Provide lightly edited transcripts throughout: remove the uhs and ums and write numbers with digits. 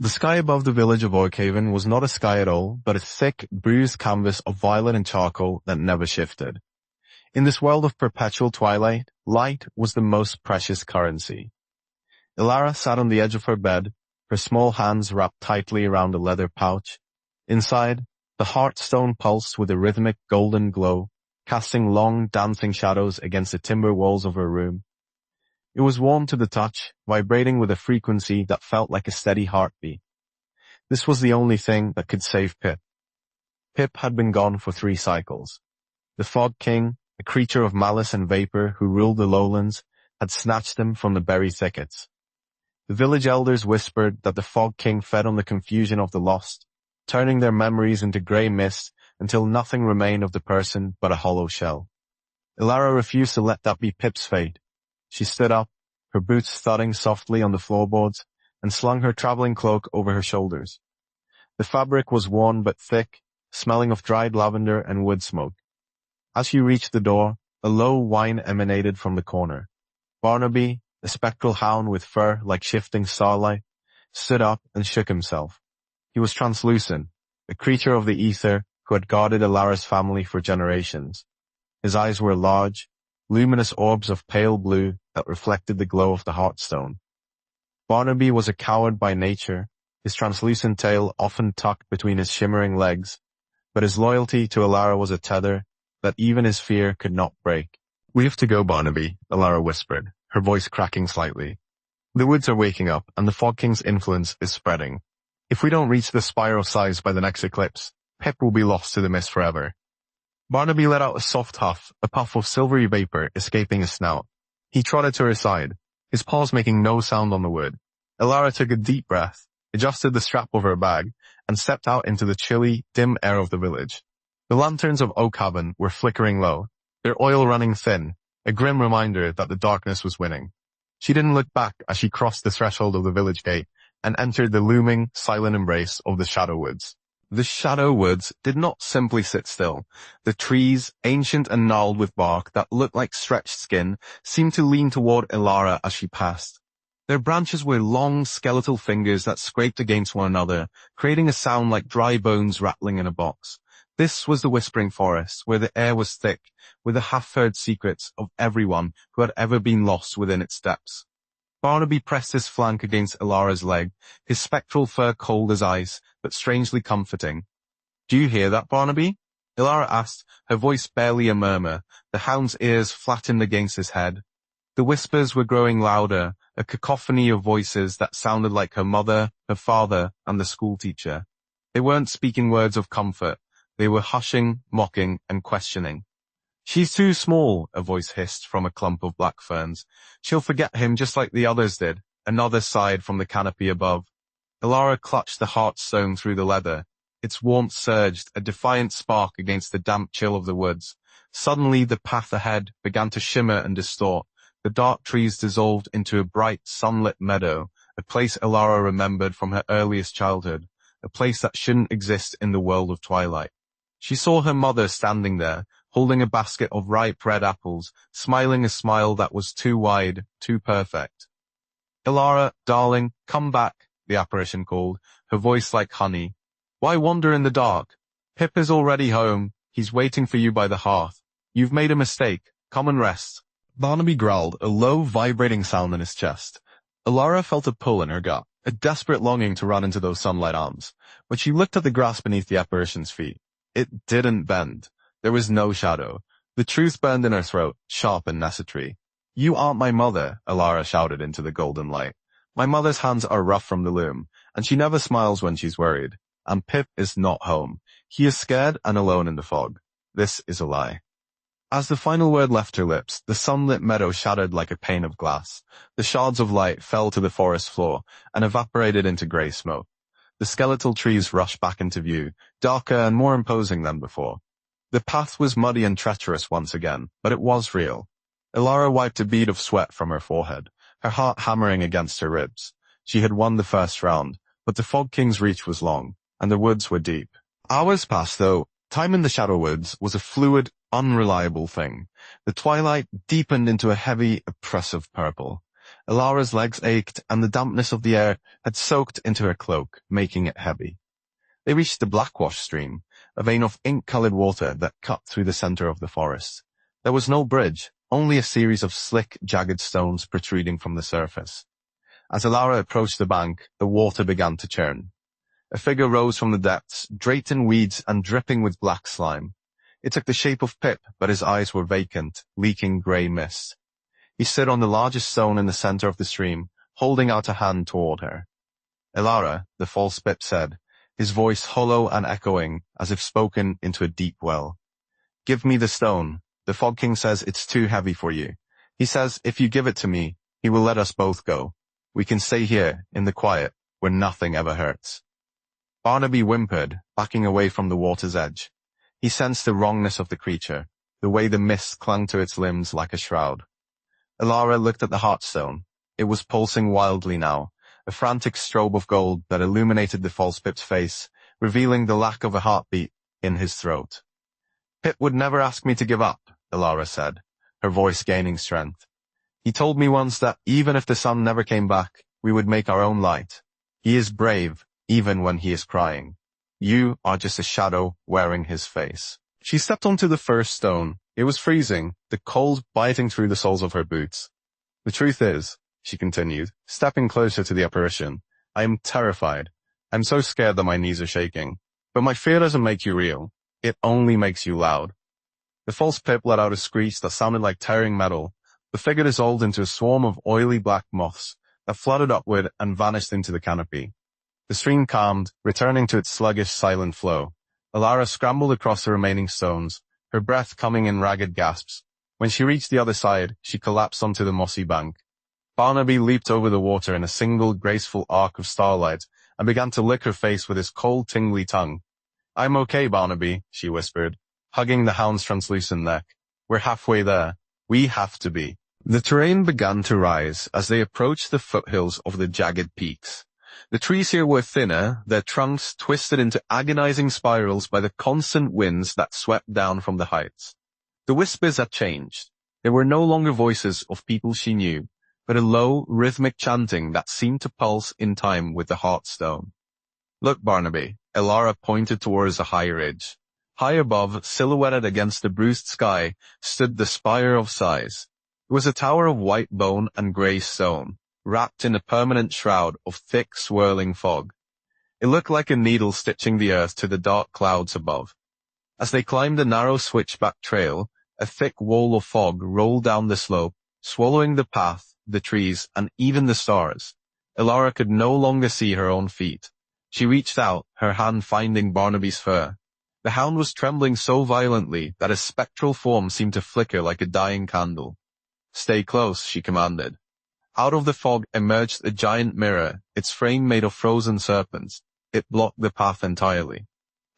The sky above the village of Oakhaven was not a sky at all, but a thick, bruised canvas of violet and charcoal that never shifted. In this world of perpetual twilight, light was the most precious currency. Elara sat on the edge of her bed, her small hands wrapped tightly around a leather pouch. Inside, the hearthstone pulsed with a rhythmic golden glow, casting long, dancing shadows against the timber walls of her room. It was warm to the touch, vibrating with a frequency that felt like a steady heartbeat. This was the only thing that could save Pip. Pip had been gone for 3 cycles. The Fog King, a creature of malice and vapor who ruled the lowlands, had snatched him from the berry thickets. The village elders whispered that the Fog King fed on the confusion of the lost, turning their memories into grey mist until nothing remained of the person but a hollow shell. Elara refused to let that be Pip's fate. She stood up, her boots thudding softly on the floorboards, and slung her traveling cloak over her shoulders. The fabric was worn but thick, smelling of dried lavender and wood smoke. As she reached the door, a low whine emanated from the corner. Barnaby, a spectral hound with fur like shifting starlight, stood up and shook himself. He was translucent, a creature of the ether who had guarded Elara's family for generations. His eyes were large, luminous orbs of pale blue that reflected the glow of the hearthstone. Barnaby was a coward by nature, his translucent tail often tucked between his shimmering legs, but his loyalty to Elara was a tether that even his fear could not break. "We have to go, Barnaby," Elara whispered, her voice cracking slightly. "The woods are waking up, and the Fog King's influence is spreading. If we don't reach the spiral size by the next eclipse, Pip will be lost to the mist forever." Barnaby let out a soft huff, a puff of silvery vapor escaping his snout. He trotted to her side, his paws making no sound on the wood. Elara took a deep breath, adjusted the strap of her bag, and stepped out into the chilly, dim air of the village. The lanterns of Oakhaven were flickering low, their oil running thin, a grim reminder that the darkness was winning. She didn't look back as she crossed the threshold of the village gate and entered the looming, silent embrace of the Shadow Woods. The Shadow Woods did not simply sit still. The trees, ancient and gnarled with bark that looked like stretched skin, seemed to lean toward Elara as she passed. Their branches were long, skeletal fingers that scraped against one another, creating a sound like dry bones rattling in a box. This was the Whispering Forest, where the air was thick, with the half-heard secrets of everyone who had ever been lost within its depths. Barnaby pressed his flank against Elara's leg, his spectral fur cold as ice, but strangely comforting. "Do you hear that, Barnaby?" Elara asked, her voice barely a murmur, the hound's ears flattened against his head. The whispers were growing louder, a cacophony of voices that sounded like her mother, her father, and the schoolteacher. They weren't speaking words of comfort. They were hushing, mocking, and questioning. "She's too small," a voice hissed from a clump of black ferns. "She'll forget him just like the others did," another sighed from the canopy above. Elara clutched the hearthstone through the leather. Its warmth surged, a defiant spark against the damp chill of the woods. Suddenly the path ahead began to shimmer and distort. The dark trees dissolved into a bright, sunlit meadow, a place Elara remembered from her earliest childhood, a place that shouldn't exist in the world of twilight. She saw her mother standing there, holding a basket of ripe red apples, smiling a smile that was too wide, too perfect. "Elara, darling, come back," the apparition called, her voice like honey. "Why wander in the dark? Pip is already home. He's waiting for you by the hearth. You've made a mistake. Come and rest." Barnaby growled, a low, vibrating sound in his chest. Elara felt a pull in her gut, a desperate longing to run into those sunlight arms. But she looked at the grass beneath the apparition's feet. It didn't bend. There was no shadow. The truth burned in her throat, sharp and necessary. "You aren't my mother," Elara shouted into the golden light. "My mother's hands are rough from the loom, and she never smiles when she's worried. And Pip is not home. He is scared and alone in the fog. This is a lie." As the final word left her lips, the sunlit meadow shattered like a pane of glass. The shards of light fell to the forest floor and evaporated into grey smoke. The skeletal trees rushed back into view, darker and more imposing than before. The path was muddy and treacherous once again, but it was real. Elara wiped a bead of sweat from her forehead, her heart hammering against her ribs. She had won the first round, but the Fog King's reach was long, and the woods were deep. Hours passed, though. Time in the Shadow Woods was a fluid, unreliable thing. The twilight deepened into a heavy, oppressive purple. Elara's legs ached, and the dampness of the air had soaked into her cloak, making it heavy. They reached the Blackwash stream, a vein of ink-colored water that cut through the center of the forest. There was no bridge, only a series of slick, jagged stones protruding from the surface. As Elara approached the bank, the water began to churn. A figure rose from the depths, draped in weeds and dripping with black slime. It took the shape of Pip, but his eyes were vacant, leaking grey mist. He stood on the largest stone in the center of the stream, holding out a hand toward her. Elara, the false Pip said, his voice hollow and echoing, as if spoken into a deep well. Give me the stone. The Fog King says it's too heavy for you. He says if you give it to me, he will let us both go. We can stay here, in the quiet, where nothing ever hurts. Barnaby whimpered, backing away from the water's edge. He sensed the wrongness of the creature, the way the mist clung to its limbs like a shroud. Elara looked at the heartstone. It was pulsing wildly now, a frantic strobe of gold that illuminated the false Pip's face, revealing the lack of a heartbeat in his throat. Pip would never ask me to give up, Elara said, her voice gaining strength. He told me once that even if the sun never came back, we would make our own light. He is brave, even when he is crying. You are just a shadow wearing his face. She stepped onto the first stone. It was freezing, the cold biting through the soles of her boots. The truth is, she continued, stepping closer to the apparition, I am terrified. I'm so scared that my knees are shaking. But my fear doesn't make you real. It only makes you loud. The false Pip let out a screech that sounded like tearing metal. The figure dissolved into a swarm of oily black moths that fluttered upward and vanished into the canopy. The stream calmed, returning to its sluggish, silent flow. Elara scrambled across the remaining stones, her breath coming in ragged gasps. When she reached the other side, she collapsed onto the mossy bank. Barnaby leaped over the water in a single graceful arc of starlight and began to lick her face with his cold, tingly tongue. I'm okay, Barnaby, she whispered, hugging the hound's translucent neck. We're halfway there. We have to be. The terrain began to rise as they approached the foothills of the jagged peaks. The trees here were thinner, their trunks twisted into agonizing spirals by the constant winds that swept down from the heights. The whispers had changed. There were no longer voices of people she knew, but a low, rhythmic chanting that seemed to pulse in time with the heartstone. Look, Barnaby, Elara pointed towards a high ridge. High above, silhouetted against the bruised sky, stood the Spire of Sighs. It was a tower of white bone and grey stone, wrapped in a permanent shroud of thick, swirling fog. It looked like a needle stitching the earth to the dark clouds above. As they climbed the narrow switchback trail, a thick wall of fog rolled down the slope, swallowing the path, the trees, and even the stars. Elara could no longer see her own feet. She reached out, her hand finding Barnaby's fur. The hound was trembling so violently that his spectral form seemed to flicker like a dying candle. Stay close, she commanded. Out of the fog emerged a giant mirror, its frame made of frozen serpents. It blocked the path entirely.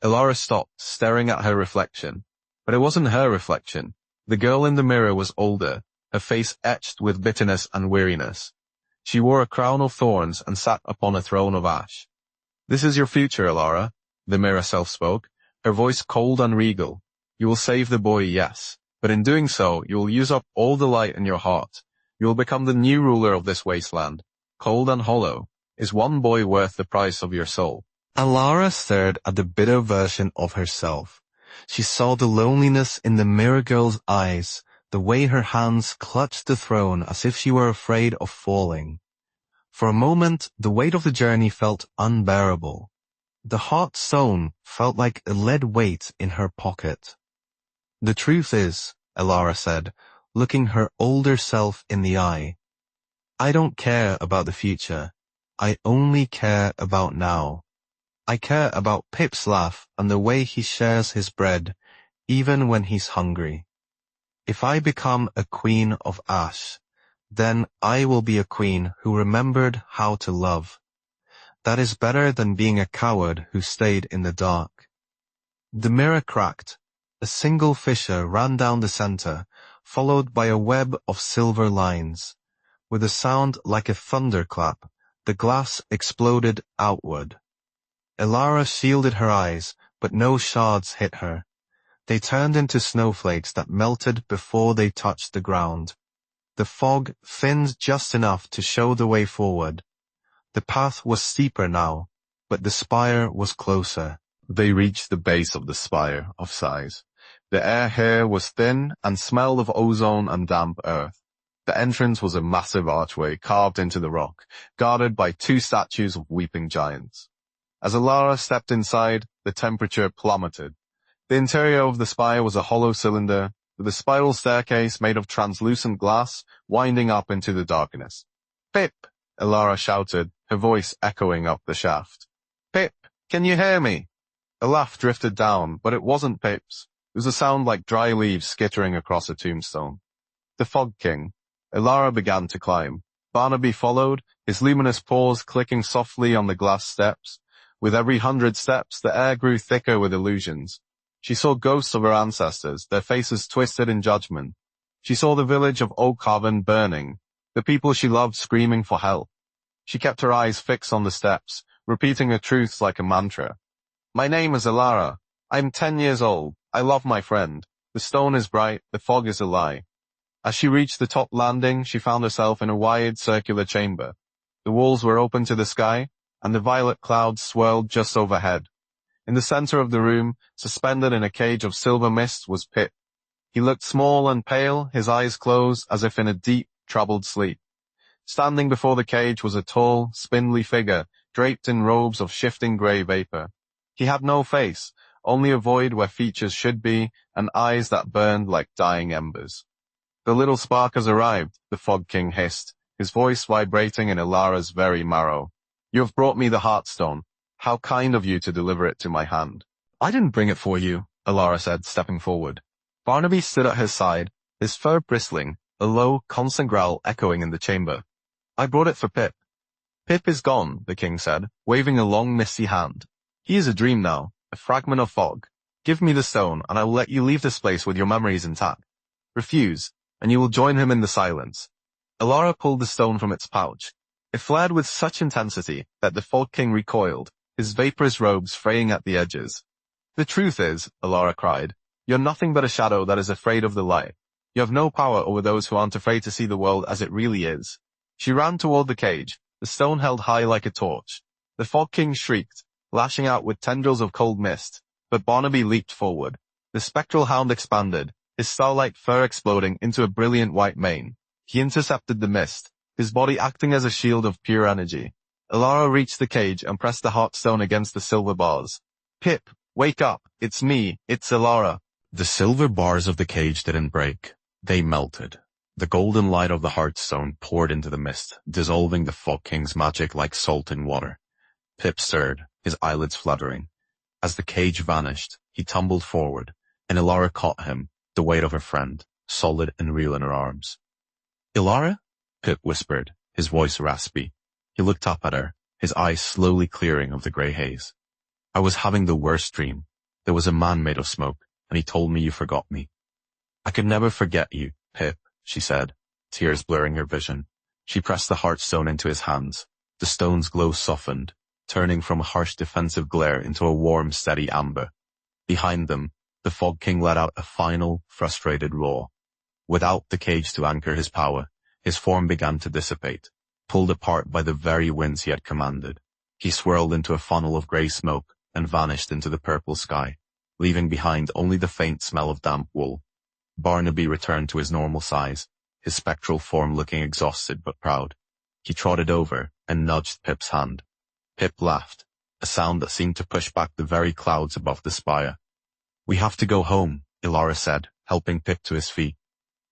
Elara stopped, staring at her reflection. But it wasn't her reflection. The girl in the mirror was older, her face etched with bitterness and weariness. She wore a crown of thorns and sat upon a throne of ash. This is your future, Elara, the mirror self spoke, her voice cold and regal. You will save the boy, yes, but in doing so, you will use up all the light in your heart. You will become the new ruler of this wasteland. Cold and hollow. Is one boy worth the price of your soul? Elara stared at the bitter version of herself. She saw the loneliness in the mirror girl's eyes, the way her hands clutched the throne as if she were afraid of falling. For a moment, the weight of the journey felt unbearable. The heartstone felt like a lead weight in her pocket. The truth is, Elara said, looking her older self in the eye, I don't care about the future. I only care about now. I care about Pip's laugh and the way he shares his bread, even when he's hungry. If I become a queen of ash, then I will be a queen who remembered how to love. That is better than being a coward who stayed in the dark. The mirror cracked. A single fissure ran down the center, followed by a web of silver lines. With a sound like a thunderclap, the glass exploded outward. Elara shielded her eyes, but no shards hit her. They turned into snowflakes that melted before they touched the ground. The fog thinned just enough to show the way forward. The path was steeper now, but the spire was closer. They reached the base of the spire of size. The air here was thin and smelled of ozone and damp earth. The entrance was a massive archway carved into the rock, guarded by two statues of weeping giants. As Elara stepped inside, the temperature plummeted. The interior of the spire was a hollow cylinder, with a spiral staircase made of translucent glass winding up into the darkness. "Pip!" Elara shouted, her voice echoing up the shaft. "Pip, can you hear me?" A laugh drifted down, but it wasn't Pip's. It was a sound like dry leaves skittering across a tombstone. The Fog King. Elara began to climb. Barnaby followed, his luminous paws clicking softly on the glass steps. With every 100 steps, the air grew thicker with illusions. She saw ghosts of her ancestors, their faces twisted in judgment. She saw the village of Oak Haven burning, the people she loved screaming for help. She kept her eyes fixed on the steps, repeating her truths like a mantra. "My name is Elara. I'm 10 years old. I love my friend. The stone is bright, the fog is a lie." As she reached the top landing, she found herself in a wide, circular chamber. The walls were open to the sky, and the violet clouds swirled just overhead. In the center of the room, suspended in a cage of silver mist, was Pip. He looked small and pale, his eyes closed as if in a deep, troubled sleep. Standing before the cage was a tall, spindly figure, draped in robes of shifting gray vapor. He had no face, only a void where features should be, and eyes that burned like dying embers. "The little spark has arrived," the Fog King hissed, his voice vibrating in Elara's very marrow. "You have brought me the Heartstone. How kind of you to deliver it to my hand." "I didn't bring it for you," Elara said, stepping forward. Barnaby stood at his side, his fur bristling, a low, constant growl echoing in the chamber. "I brought it for Pip." "Pip is gone," the king said, waving a long, misty hand. "He is a dream now, a fragment of fog. Give me the stone, and I will let you leave this place with your memories intact. Refuse, and you will join him in the silence." Elara pulled the stone from its pouch. It flared with such intensity that the Fog King recoiled, his vaporous robes fraying at the edges. "The truth is," Elara cried, "you're nothing but a shadow that is afraid of the light. You have no power over those who aren't afraid to see the world as it really is." She ran toward the cage, the stone held high like a torch. The Fog King shrieked, lashing out with tendrils of cold mist, but Barnaby leaped forward. The spectral hound expanded, his starlight fur exploding into a brilliant white mane. He intercepted the mist, his body acting as a shield of pure energy. Elara reached the cage and pressed the Heartstone against the silver bars. "Pip, wake up, it's me, it's Elara." The silver bars of the cage didn't break. They melted. The golden light of the Heartstone poured into the mist, dissolving the Fog King's magic like salt in water. Pip stirred, his eyelids fluttering. As the cage vanished, he tumbled forward, and Elara caught him, the weight of her friend, solid and real in her arms. "Elara?" Pip whispered, his voice raspy. He looked up at her, his eyes slowly clearing of the gray haze. "I was having the worst dream. There was a man made of smoke, and he told me you forgot me." "I could never forget you, Pip," she said, tears blurring her vision. She pressed the Heartstone into his hands. The stone's glow softened, turning from a harsh defensive glare into a warm, steady amber. Behind them, the Fog King let out a final, frustrated roar. Without the cage to anchor his power, his form began to dissipate, pulled apart by the very winds he had commanded. He swirled into a funnel of gray smoke and vanished into the purple sky, leaving behind only the faint smell of damp wool. Barnaby returned to his normal size, his spectral form looking exhausted but proud. He trotted over and nudged Pip's hand. Pip laughed, a sound that seemed to push back the very clouds above the spire. "We have to go home," Elara said, helping Pip to his feet.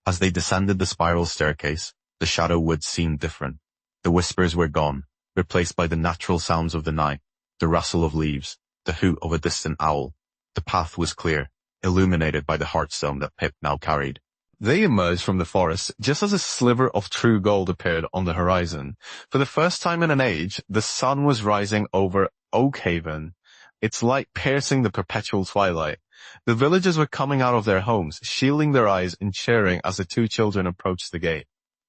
As they descended the spiral staircase, the shadow woods seemed different. The whispers were gone, replaced by the natural sounds of the night, the rustle of leaves, the hoot of a distant owl. The path was clear, illuminated by the Heartstone that Pip now carried. They emerged from the forest just as a sliver of true gold appeared on the horizon. For the first time in an age, the sun was rising over Oak Haven, its light piercing the perpetual twilight. The villagers were coming out of their homes, shielding their eyes and cheering as the two children approached the gate.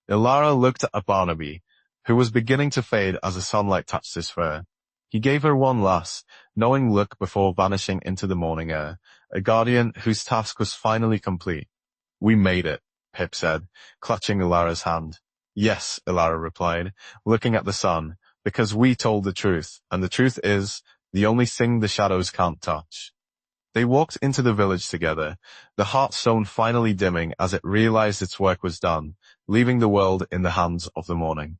Elara looked at Barnaby, who was beginning to fade as the sunlight touched his fur. He gave her one last, knowing look before vanishing into the morning air, a guardian whose task was finally complete. "We made it," Pip said, clutching Elara's hand. Yes, Elara replied, looking at the sun, because we told the truth, and the truth is, the only thing the shadows can't touch. They walked into the village together, the hearthstone finally dimming as it realized its work was done, leaving the world in the hands of the morning.